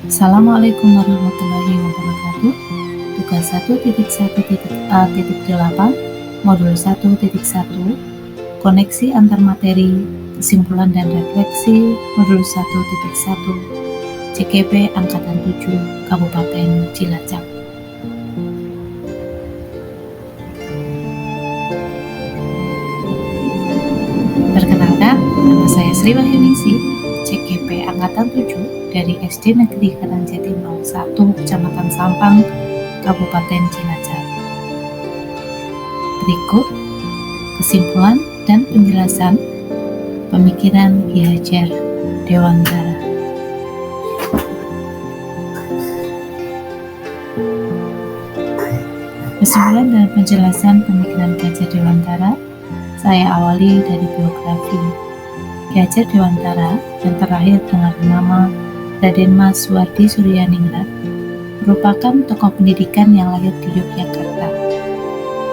Assalamualaikum warahmatullahi wabarakatuh. Tugas 1.1.a.8 Modul 1.1 Koneksi antar materi, kesimpulan dan refleksi Modul 1.1 CKP Angkatan 7 Kabupaten Cilacap. Perkenalkan, nama saya Sri Wahyuningsi, CKP Angkatan 7 dari SD Negeri Karangjati 01 Kecamatan Sampang, Kabupaten Cilacap. Berikut kesimpulan dan penjelasan pemikiran Ki Hajar Dewantara. Kesimpulan dan penjelasan pemikiran Ki Hajar Dewantara saya awali dari biografi. Ki Hajar Dewantara yang terakhir dengan nama Raden Mas Suwardi Suryaningrat merupakan tokoh pendidikan yang lahir di Yogyakarta.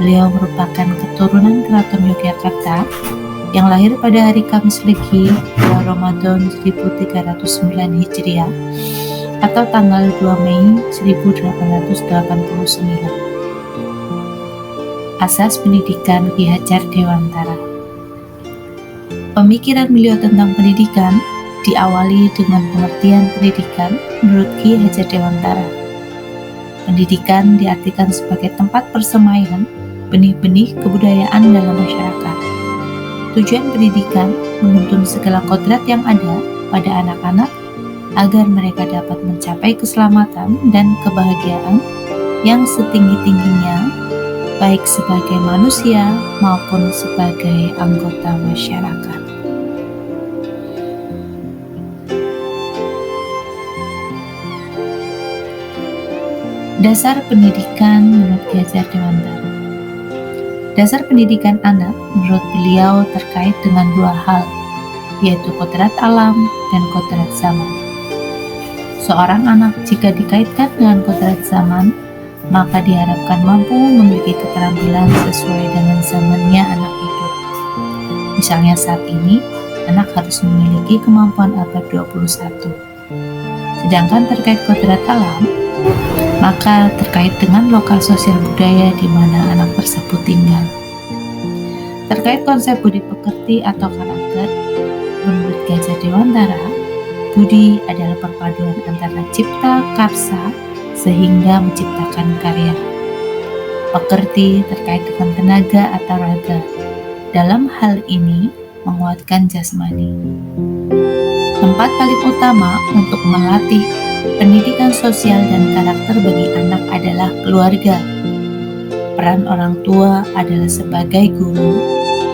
Beliau merupakan keturunan Keraton Yogyakarta yang lahir pada hari Kamis Legi bulan Ramadan 1309 Hijriah atau tanggal 2 Mei 1889. Asas pendidikan Ki Hajar Dewantara. Pemikiran beliau tentang pendidikan diawali dengan pengertian pendidikan menurut Ki Hajar Dewantara. Pendidikan diartikan sebagai tempat persemaian benih-benih kebudayaan dalam masyarakat. Tujuan pendidikan menuntun segala kodrat yang ada pada anak-anak agar mereka dapat mencapai keselamatan dan kebahagiaan yang setinggi-tingginya, baik sebagai manusia maupun sebagai anggota masyarakat. Dasar pendidikan menurut Ki Hajar Dewantara. Dasar pendidikan anak menurut beliau terkait dengan dua hal, yaitu kodrat alam dan kodrat zaman. Seorang anak jika dikaitkan dengan kodrat zaman, maka diharapkan mampu memiliki keterampilan sesuai dengan zamannya anak hidup. Misalnya saat ini, anak harus memiliki kemampuan abad 21. Sedangkan terkait kodrat alam, maka terkait dengan lokal sosial budaya di mana anak tersebut tinggal. Terkait konsep budi pekerti atau karakter, menurut Ki Hajar Dewantara, budi adalah perpaduan antara cipta karsa sehingga menciptakan karya. Pekerti terkait dengan tenaga atau raga. Dalam hal ini menguatkan jasmani. Tempat paling utama untuk melatih pendidikan sosial dan karakter bagi anak adalah keluarga. Peran orang tua adalah sebagai guru,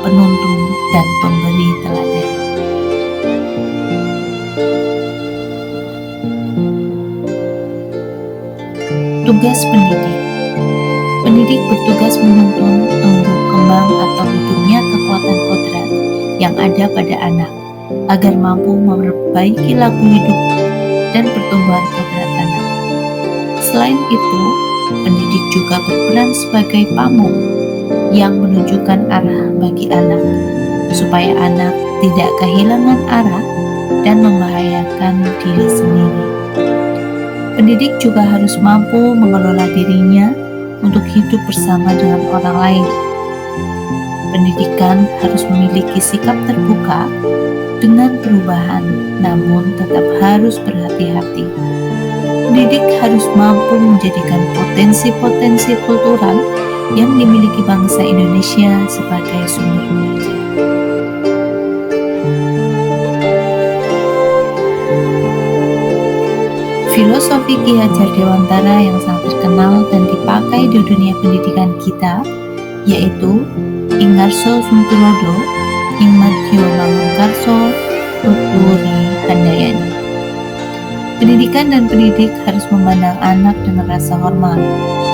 penuntun, dan pemberi teladan. Tugas pendidik. Pendidik bertugas menuntun tumbuh kembang atau hidupnya kekuatan kodrat yang ada pada anak agar mampu memperbaiki laku hidup dan pertumbuhan kodrat anak. Selain itu, pendidik juga berperan sebagai pamong yang menunjukkan arah bagi anak supaya anak tidak kehilangan arah dan membahayakan diri sendiri. Pendidik juga harus mampu mengelola dirinya untuk hidup bersama dengan orang lain. Pendidikan harus memiliki sikap terbuka dengan perubahan, namun tetap harus berhati-hati. Pendidik harus mampu menjadikan potensi-potensi kultural yang dimiliki bangsa Indonesia sebagai sumber belajar. Filosofi Ki Hajar Dewantara yang sangat terkenal dan dipakai di dunia pendidikan kita yaitu Ingarso Suntulodo, Ingmadjo Mangunkarso, Tuturi Handayani. Pendidikan dan pendidik harus memandang anak dengan rasa hormat.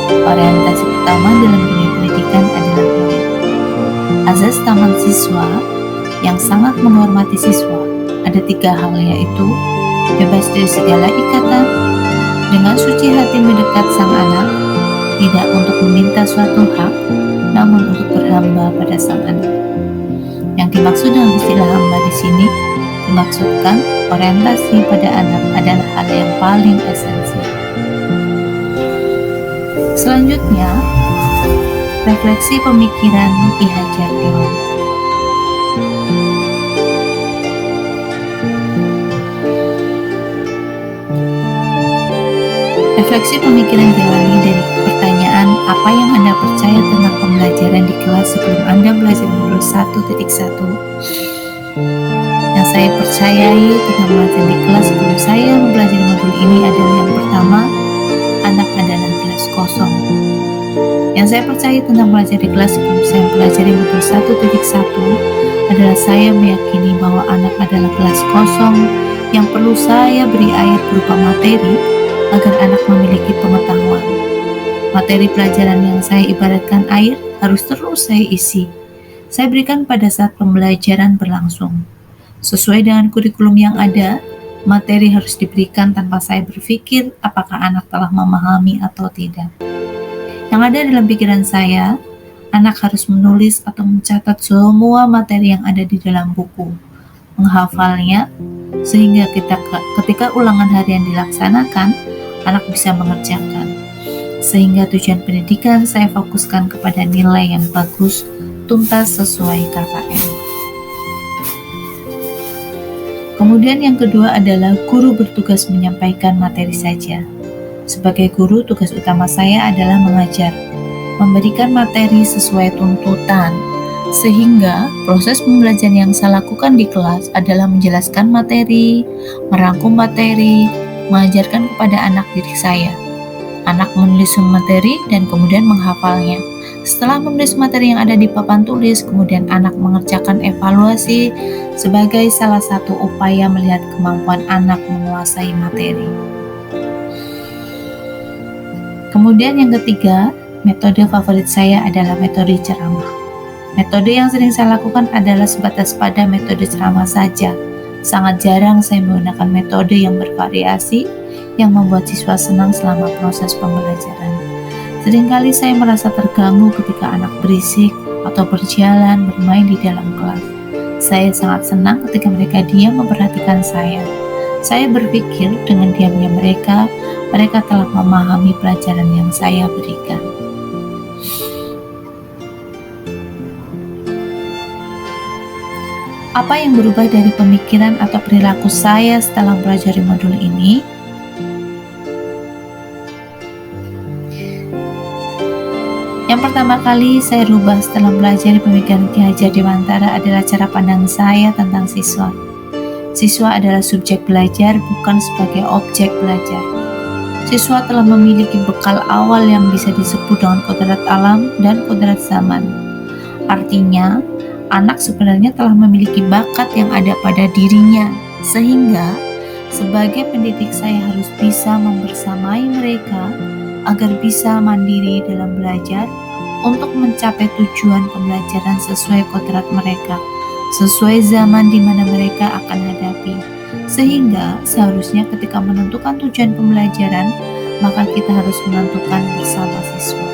Orientasi utama dalam dunia pendidikan adalah murid. Azas taman siswa yang sangat menghormati siswa ada 3 hal, yaitu bebas dari segala ikatan, dengan suci hati mendekat sang anak, tidak untuk meminta suatu hak, namun untuk berhamba pada sang anak. Yang dimaksud dengan istilah hamba di sini dimaksudkan berorientasi pada anak adalah hal yang paling esensial. Selanjutnya, refleksi pemikiran Ki Hajar Dewantara. Refleksi pemikiran diawali dari pertanyaan, apa yang Anda percaya tentang pembelajaran di kelas sebelum Anda belajar modul 1.1? Yang saya percayai tentang belajar di kelas sebelum saya mempelajari modul ini adalah yang pertama, anak adalah gelas kosong. Yang saya percaya tentang belajar di kelas sebelum saya mempelajari modul 1.1 adalah saya meyakini bahwa anak adalah gelas kosong yang perlu saya beri air berupa materi agar anak memiliki pengetahuan. Materi pelajaran yang saya ibaratkan air harus terus saya isi. Saya berikan pada saat pembelajaran berlangsung. Sesuai dengan kurikulum yang ada, materi harus diberikan tanpa saya berpikir apakah anak telah memahami atau tidak. Yang ada dalam pikiran saya, anak harus menulis atau mencatat semua materi yang ada di dalam buku, menghafalnya, sehingga ketika ulangan harian dilaksanakan, anak bisa mengerjakan. Sehingga tujuan pendidikan saya fokuskan kepada nilai yang bagus, tuntas sesuai KKM. Kemudian yang kedua adalah guru bertugas menyampaikan materi saja. Sebagai guru, tugas utama saya adalah mengajar, memberikan materi sesuai tuntutan, sehingga proses pembelajaran yang saya lakukan di kelas adalah menjelaskan materi, merangkum materi, mengajarkan kepada anak didik saya. Anak menulis materi dan kemudian menghafalnya. Setelah menulis materi yang ada di papan tulis, kemudian anak mengerjakan evaluasi sebagai salah satu upaya melihat kemampuan anak menguasai materi. Kemudian yang ketiga, metode favorit saya adalah metode ceramah. Metode yang sering saya lakukan adalah sebatas pada metode ceramah saja. Sangat jarang saya menggunakan metode yang bervariasi yang membuat siswa senang selama proses pembelajaran. Seringkali saya merasa terganggu ketika anak berisik atau berjalan bermain di dalam kelas. Saya sangat senang ketika mereka diam memperhatikan saya. Saya berpikir dengan diamnya mereka telah memahami pelajaran yang saya berikan. Apa yang berubah dari pemikiran atau perilaku saya setelah mempelajari modul ini? Yang pertama kali saya rubah setelah mempelajari pemikiran Ki Hajar Dewantara adalah cara pandang saya tentang siswa. Siswa adalah subjek belajar, bukan sebagai objek belajar. Siswa telah memiliki bekal awal yang bisa disebut dengan kodrat alam dan kodrat zaman. Artinya, anak sebenarnya telah memiliki bakat yang ada pada dirinya, sehingga sebagai pendidik saya harus bisa membersamai mereka agar bisa mandiri dalam belajar untuk mencapai tujuan pembelajaran sesuai kodrat mereka, sesuai zaman di mana mereka akan hadapi. Sehingga seharusnya ketika menentukan tujuan pembelajaran, maka kita harus menentukan bersama siswa.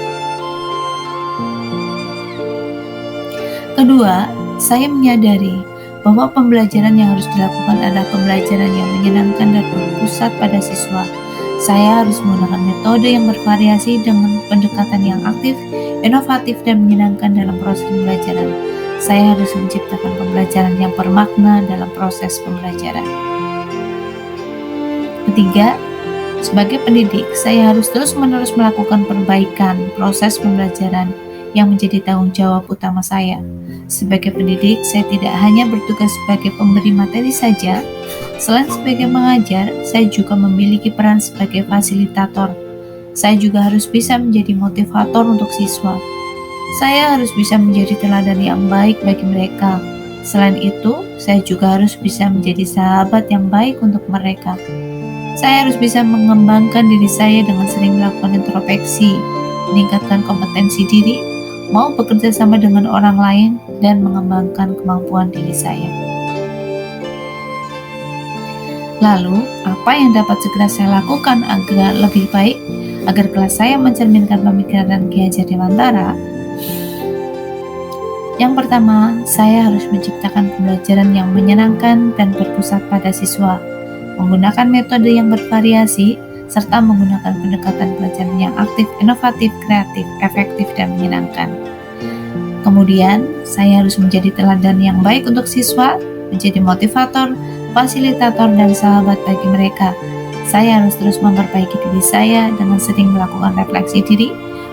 Kedua, saya menyadari bahwa pembelajaran yang harus dilakukan adalah pembelajaran yang menyenangkan dan berpusat pada siswa. Saya harus menggunakan metode yang bervariasi dengan pendekatan yang aktif, inovatif, dan menyenangkan dalam proses pembelajaran. Saya harus menciptakan pembelajaran yang bermakna dalam proses pembelajaran. Ketiga, sebagai pendidik, saya harus terus-menerus melakukan perbaikan proses pembelajaran yang menjadi tanggung jawab utama saya. Sebagai pendidik, saya tidak hanya bertugas sebagai pemberi materi saja. Selain sebagai mengajar, saya juga memiliki peran sebagai fasilitator. Saya juga harus bisa menjadi motivator untuk siswa. Saya harus bisa menjadi teladan yang baik bagi mereka. Selain itu, saya juga harus bisa menjadi sahabat yang baik untuk mereka. Saya harus bisa mengembangkan diri saya dengan sering melakukan introspeksi, meningkatkan kompetensi diri, mau bekerja sama dengan orang lain, dan mengembangkan kemampuan diri saya. Lalu, apa yang dapat segera saya lakukan agar lebih baik, agar kelas saya mencerminkan pemikiran Ki Hajar Dewantara? Yang pertama, saya harus menciptakan pembelajaran yang menyenangkan dan berpusat pada siswa, menggunakan metode yang bervariasi, serta menggunakan pendekatan pelajaran yang aktif, inovatif, kreatif, efektif, dan menyenangkan. Kemudian, saya harus menjadi teladan yang baik untuk siswa, menjadi motivator, fasilitator, dan sahabat bagi mereka. Saya harus terus memperbaiki diri saya dengan sering melakukan refleksi diri,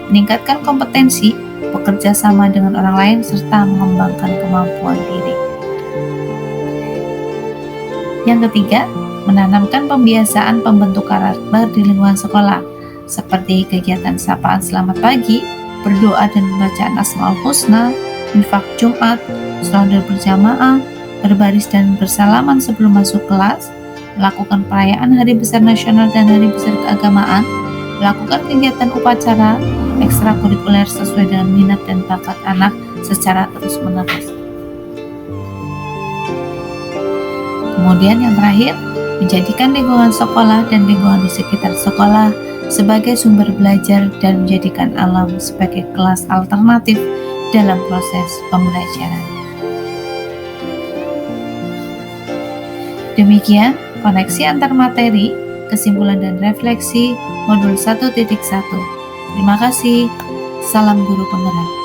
meningkatkan kompetensi, bekerja sama dengan orang lain, serta mengembangkan kemampuan diri. Yang ketiga, menanamkan pembiasaan pembentuk karakter di lingkungan sekolah, seperti kegiatan sapaan selamat pagi, berdoa dan pembacaan Asmaul Husna, infak Jumat, sholat berjamaah, berbaris dan bersalaman sebelum masuk kelas, melakukan perayaan Hari Besar Nasional dan Hari Besar Keagamaan, melakukan kegiatan upacara ekstrakurikuler sesuai dengan minat dan bakat anak secara terus-menerus. Kemudian yang terakhir, menjadikan lingkungan sekolah dan lingkungan di sekitar sekolah sebagai sumber belajar dan menjadikan alam sebagai kelas alternatif dalam proses pembelajaran. Demikian koneksi antar materi, kesimpulan dan refleksi modul 1.1. Terima kasih. Salam guru penggerak.